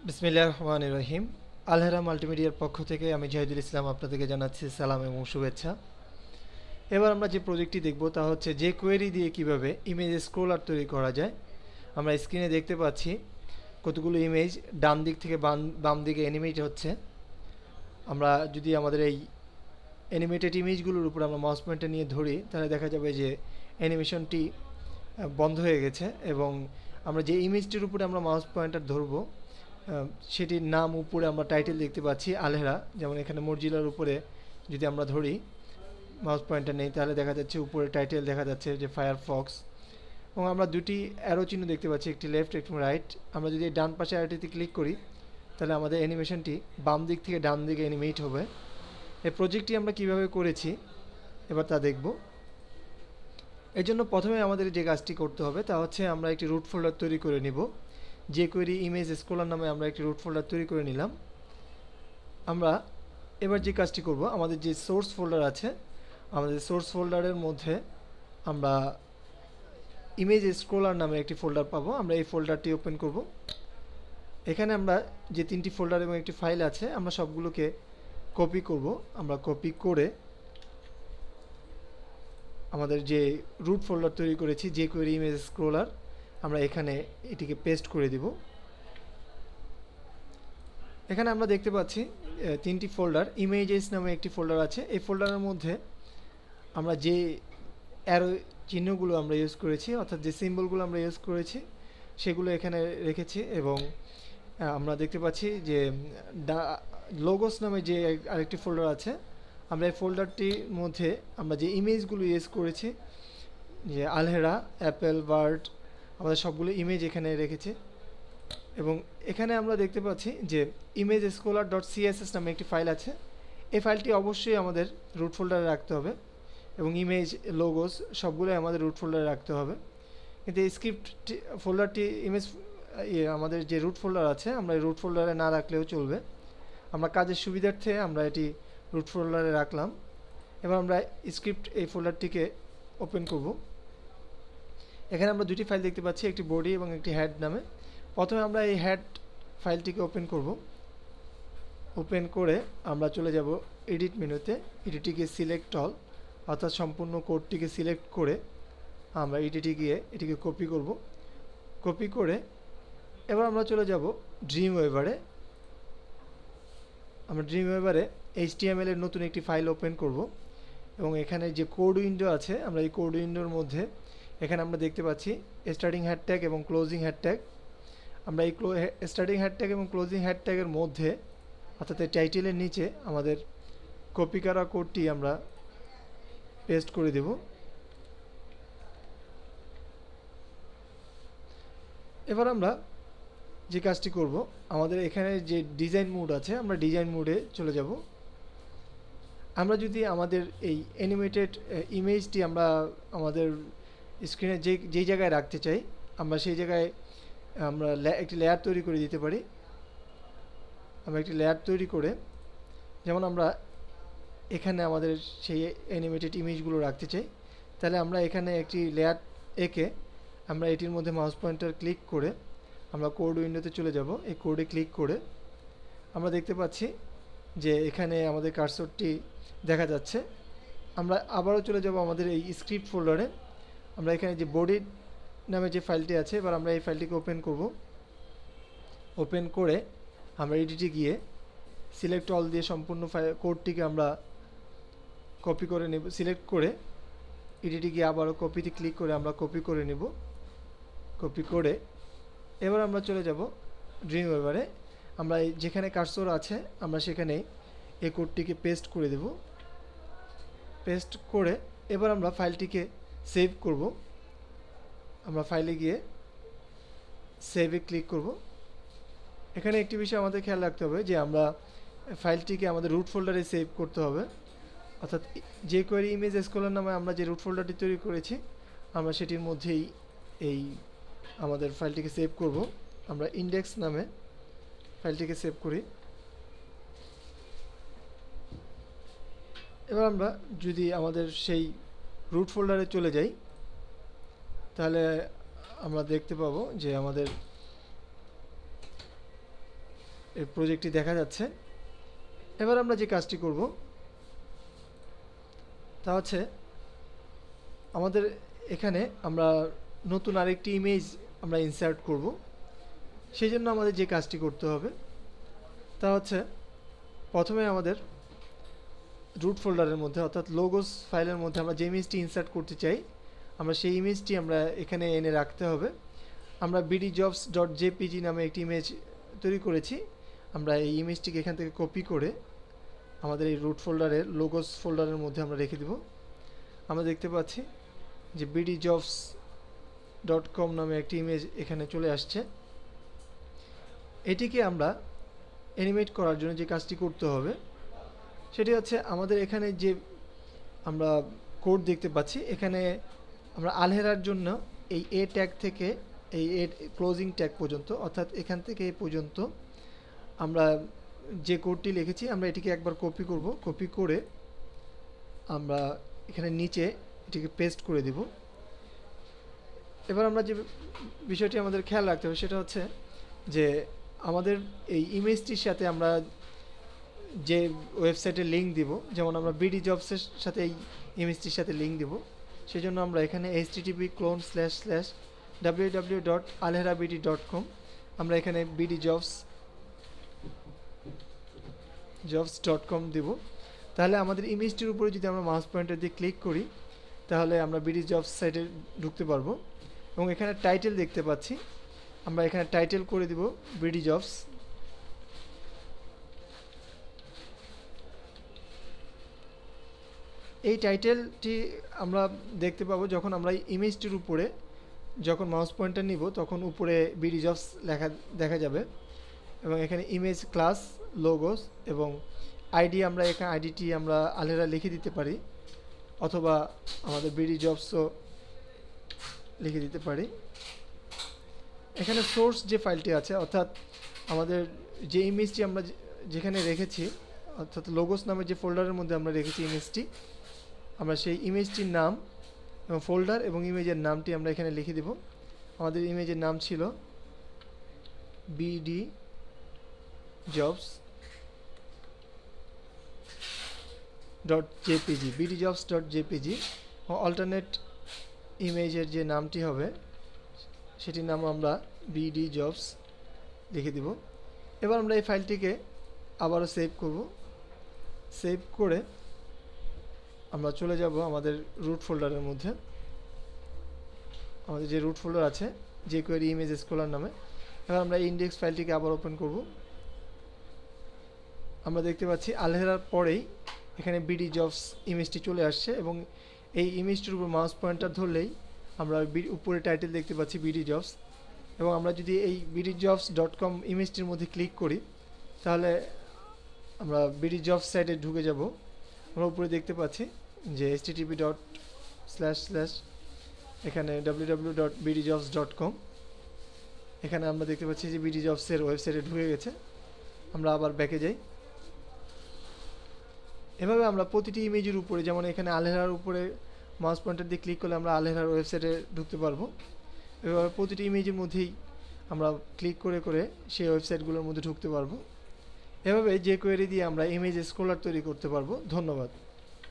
বিসমিল্লাহির রহমানির রহিম। আলহেরা মাল্টিমিডিয়ার পক্ষ থেকে আমি জাহিদুল ইসলাম আপনাদেরকে জানাচ্ছি সালাম এবং শুভেচ্ছা। এবার আমরা যে প্রজেক্টটি দেখব তা হচ্ছে যে কোয়েরি দিয়ে কিভাবে ইমেজ স্ক্রোলার তৈরি করা যায়। আমরা স্ক্রিনে দেখতে পাচ্ছি কতগুলো ইমেজ ডান দিক থেকে বাম দিকে অ্যানিমেট হচ্ছে। আমরা যদি আমাদের এই অ্যানিমেটেড ইমেজগুলোর উপর আমরা মাউস পয়েন্টার নিয়ে ধরি তাহলে দেখা যাবে যে অ্যানিমেশনটি বন্ধ হয়ে গেছে এবং আমরা যে ইমেজটির উপরে আমরা মাউস পয়েন্টার ধরবো সেটির নাম উপরে আমরা টাইটেল দেখতে পাচ্ছি আলহেরা। যেমন এখানে মর্জিলার উপরে যদি আমরা ধরি মাউস পয়েন্টার নেই তাহলে দেখা যাচ্ছে উপরে টাইটেল দেখা যাচ্ছে যে ফায়ারফক্স, এবং আমরা দুটি অ্যারো চিহ্ন দেখতে পাচ্ছি, একটি লেফট একটি রাইট। আমরা যদি ডান পাশে অ্যারোটিতে ক্লিক করি তাহলে আমাদের অ্যানিমেশনটি বাম দিক থেকে ডান দিকে অ্যানিমেট হবে। এই প্রজেক্টটি আমরা কিভাবে করেছি এবার তা দেখব। এর জন্য প্রথমে আমাদের যে কাজটি করতে হবে তা হচ্ছে আমরা একটি রুট ফোল্ডার তৈরি করে নিব। যে কোয়েরি ইমেজ স্ক্রলার নামে আমরা একটি রুট ফোল্ডার তৈরি করে নিলাম। আমরা এবার যে কাজটি করব, আমাদের যে সোর্স ফোল্ডার আছে আমাদের সোর্স ফোল্ডারের মধ্যে আমরা ইমেজ স্ক্রলার নামে একটি ফোল্ডার পাবো। আমরা এই ফোল্ডারটি ওপেন করব। এখানে আমরা যে তিনটি ফোল্ডার এবং একটি ফাইল আছে আমরা সবগুলোকে কপি করব। আমরা কপি করে আমাদের যে রুট ফোল্ডার তৈরি করেছি যে কোয়েরি ইমেজ স্ক্রলার, আমরা এখানে এটিকে পেস্ট করে দিব। এখানে আমরা দেখতে পাচ্ছি তিনটি ফোল্ডার, ইমেজেস নামে একটি ফোল্ডার আছে। এই ফোল্ডারের মধ্যে আমরা যে অ্যারো চিহ্নগুলো আমরা ইউজ করেছি অর্থাৎ যে সিম্বলগুলো আমরা ইউজ করেছি সেগুলো এখানে রেখেছি, এবং আমরা দেখতে পাচ্ছি যে লোগোস নামে যে আরেকটি ফোল্ডার আছে, আমরা এই ফোল্ডারটির মধ্যে আমরা যে ইমেজগুলো ইউজ করেছি যে আলহেরা, অ্যাপেল, বার্ড, আমাদের সবগুলো ইমেজ এখানে রেখেছি। এবং এখানে আমরা দেখতে পাচ্ছি যে ইমেজ স্কলার ডট সিএসএস নামে একটি ফাইল আছে। এই ফাইলটি অবশ্যই আমাদের রুট ফোল্ডারে রাখতে হবে এবং ইমেজ, লোগোস সবগুলোই আমাদের রুট ফোল্ডারে রাখতে হবে। কিন্তু এই স্ক্রিপ্ট ফোল্ডারটি ইমেজ আমাদের যে রুট ফোল্ডার আছে আমরা এই রুট ফোল্ডারে না রাখলেও চলবে। আমরা কাজের সুবিধার্থে আমরা এটি রুট ফোল্ডারে রাখলাম। এবার আমরা স্ক্রিপ্ট এই ফোল্ডারটিকে ওপেন করব। এখানে আমরা দুটি ফাইল দেখতে পাচ্ছি, একটি বডি এবং একটি হেড নামে। প্রথমে আমরা এই হেড ফাইলটিকে ওপেন করব। ওপেন করে আমরা চলে যাব এডিট মেনুতে, এটিকে সিলেক্ট অল অর্থাৎ সম্পূর্ণ কোডটিকে সিলেক্ট করে আমরা এডিটে গিয়ে এটিকে কপি করব। কপি করে এবার আমরা চলে যাব ড্রিম ওয়েভারে। আমরা ড্রিম ওয়েভারে HTML এর নতুন একটি ফাইল ওপেন করব এবং এখানে যে কোড উইন্ডো আছে আমরা এই কোড উইন্ডোর মধ্যে এখানে আমরা দেখতে পাচ্ছি স্টার্টিং হ্যাশট্যাগ এবং ক্লোজিং হ্যাশট্যাগ। আমরা এই স্টার্টিং হ্যাশট্যাগ এবং ক্লোজিং হ্যাশট্যাগের মধ্যে অর্থাৎ এই টাইটেলের নিচে আমাদের কপি করা কোডটি আমরা পেস্ট করে দেব। এবার আমরা যে কাজটি করব, আমাদের এখানে যে ডিজাইন মোড আছে আমরা ডিজাইন মোডে চলে যাব। আমরা যদি আমাদের এই অ্যানিমেটেড ইমেজটি আমরা আমাদের স্ক্রিনে যেই জায়গায় রাখতে চাই আমরা সেই জায়গায় আমরা একটি লেয়ার তৈরি করে দিতে পারি। আমরা একটি লেয়ার তৈরি করে, যেমন আমরা এখানে আমাদের সেই অ্যানিমেটেড ইমেজগুলো রাখতে চাই, তাহলে আমরা এখানে একটি লেয়ার এঁকে আমরা এটির মধ্যে মাউস পয়েন্টার ক্লিক করে আমরা কোড উইন্ডোতে চলে যাব। এই কোডে ক্লিক করে আমরা দেখতে পাচ্ছি যে এখানে আমাদের কার্সরটি দেখা যাচ্ছে। আমরা আবারও চলে যাব আমাদের এই স্ক্রিপ্ট ফোল্ডারে। আমরা এখানে যে বডি নামে যে ফাইলটি আছে এবার আমরা এই ফাইলটিকে ওপেন করব। ওপেন করে আমরা এডিটে গিয়ে সিলেক্ট অল দিয়ে সম্পূর্ণ কোডটিকে আমরা কপি করে নেব। সিলেক্ট করে এডিটে গিয়ে আবারও কপিতে ক্লিক করে আমরা কপি করে নেব। কপি করে এবার আমরা চলে যাব ড্রিম ওয়েভারে। আমরা যেখানে কার্সর আছে আমরা সেখানে এই কোডটিকে পেস্ট করে দেব। পেস্ট করে এবার আমরা ফাইলটিকে সেভ করব। আমরা ফাইলে গিয়ে সেভে ক্লিক করব। এখানে একটি বিষয় আমাদের খেয়াল রাখতে হবে যে আমরা ফাইলটিকে আমাদের রুট ফোল্ডারে সেভ করতে হবে, অর্থাৎ যে কোয়েরি ইমেজ স্কলার নামে আমরা যে রুট ফোল্ডারটি তৈরি করেছি আমরা সেটির মধ্যেই এই আমাদের ফাইলটিকে সেভ করব। আমরা ইন্ডেক্স নামে ফাইলটিকে সেভ করি। এবার আমরা যদি আমাদের সেই রুট ফোল্ডারে চলে যাই তাহলে আমরা দেখতে পাবো যে আমাদের এই প্রজেক্টটি দেখা যাচ্ছে। এবার আমরা যে কাজটি করব তা হচ্ছে আমাদের এখানে আমরা নতুন আরেকটি ইমেজ আমরা ইনসার্ট করব। সেই জন্য আমাদের যে কাজটি করতে হবে তা হচ্ছে প্রথমে আমাদের রুট ফোল্ডারের মধ্যে অর্থাৎ লোগোস ফাইলের মধ্যে আমরা যে ইমেজটি ইনসার্ট করতে চাই আমরা সেই ইমেজটি আমরা এখানে এনে রাখতে হবে। আমরা bdjobs.jpg নামে একটি ইমেজ তৈরি করেছি। আমরা এই ইমেজটিকে এখান থেকে কপি করে আমাদের এই রুট ফোল্ডারের লোগোস ফোল্ডারের মধ্যে আমরা রেখে দেব। আমরা দেখতে পাচ্ছি যে bdjobs.com নামে একটি ইমেজ এখানে চলে আসছে। এটিকে আমরা অ্যানিমেট করার জন্য যে কাজটি করতে হবে সেটি হচ্ছে আমাদের এখানে যে আমরা কোড দেখতে পাচ্ছি এখানে আমরা আলহেরার জন্য এই এ ট্যাগ থেকে এই এ ক্লোজিং ট্যাগ পর্যন্ত অর্থাৎ এখান থেকে এই পর্যন্ত আমরা যে কোডটি লিখেছি আমরা এটিকে একবার কপি করব। কপি করে আমরা এখানে নিচে এটিকে পেস্ট করে দেব। এবার আমরা যে বিষয়টি আমাদের খেয়াল রাখতে হবে সেটা হচ্ছে যে আমাদের এই ইমেজটির সাথে আমরা যে ওয়েবসাইটের লিঙ্ক দিব, যেমন আমরা বিডি জবসের সাথে এই ইমেজটির সাথে লিঙ্ক দিব, সেই জন্য আমরা এখানে http://www.alherabd.com আমরা এখানে bdjobs.com দিব। তাহলে আমাদের ইমেজটির উপরে যদি আমরা মাউস পয়েন্টার দিয়ে ক্লিক করি তাহলে আমরা বিডি জবস সাইটে ঢুকতে পারবো। এবং এখানে টাইটেল দেখতে পাচ্ছি, আমরা এখানে টাইটেল করে দিব বিডি জবস। এই টাইটেলটি আমরা দেখতে পাবো যখন আমরা ইমেজটির উপরে যখন মাউস পয়েন্টার নিব তখন উপরে বিডি জবস লেখা দেখা যাবে। এবং এখানে ইমেজ ক্লাস লোগোস এবং আইডি আমরা এখানে আইডিটি আমরা আলহেরা লিখে দিতে পারি অথবা আমাদের বিডি জবসও লিখে দিতে পারি। এখানে সোর্স যে ফাইলটি আছে অর্থাৎ আমাদের যে ইমেজটি আমরা যেখানে রেখেছি অর্থাৎ লোগোস নামে যে ফোল্ডারের মধ্যে আমরা রেখেছি ইমেজটি, আমরা সেই ইমেজটির নাম এবং ফোল্ডার এবং ইমেজের নামটি আমরা এখানে লিখে দেব। আমাদের ইমেজের নাম ছিল bdjobs.jpg bdjobs.jpg অল্টারনেট ইমেজের যে নামটি হবে সেটির নাম আমরা bdjobs লিখে দিব। এবার আমরা এই ফাইলটিকে আবারও সেভ করব। সেভ করে আমরা চলে যাব আমাদের রুট ফোল্ডারের মধ্যে। আমাদের যে রুট ফোল্ডার আছে jQuery ইমেজ স্কলার নামে। এবার আমরা এই ইন্ডেক্স ফাইলটিকে আবার ওপেন করব। আমরা দেখতে পাচ্ছি আলহেরার পরেই এখানে বিডি জবস ইমেজটি চলে আসছে এবং এই ইমেজটির উপর মাউস পয়েন্টার ধরলেই আমরা উপরে টাইটেল দেখতে পাচ্ছি বিডি জবস। এবং আমরা যদি এই bdjobs.com ইমেজটির মধ্যে ক্লিক করি তাহলে আমরা বিডি জবস সাইটে ঢুকে যাব। আমরা উপরে দেখতে পাচ্ছি যে http: এখানে www.bdjobs.com এখানে আমরা দেখতে পাচ্ছি যে বিডি জবসের ওয়েবসাইটে ঢুকে গেছে। আমরা আবার ব্যাকে যাই। এভাবে আমরা প্রতিটি ইমেজের উপরে যেমন এখানে আলহেরার উপরে মাউস পয়েন্টার দিয়ে ক্লিক করলে আমরা আলহেরার ওয়েবসাইটে ঢুকতে পারবো। এভাবে প্রতিটি ইমেজের মধ্যেই আমরা ক্লিক করে করে সেই ওয়েবসাইটগুলোর মধ্যে ঢুকতে পারবো। এভাবে jQuery দিয়ে আমরা ইমেজ স্ক্রলার তৈরি করতে পারবো। ধন্যবাদ।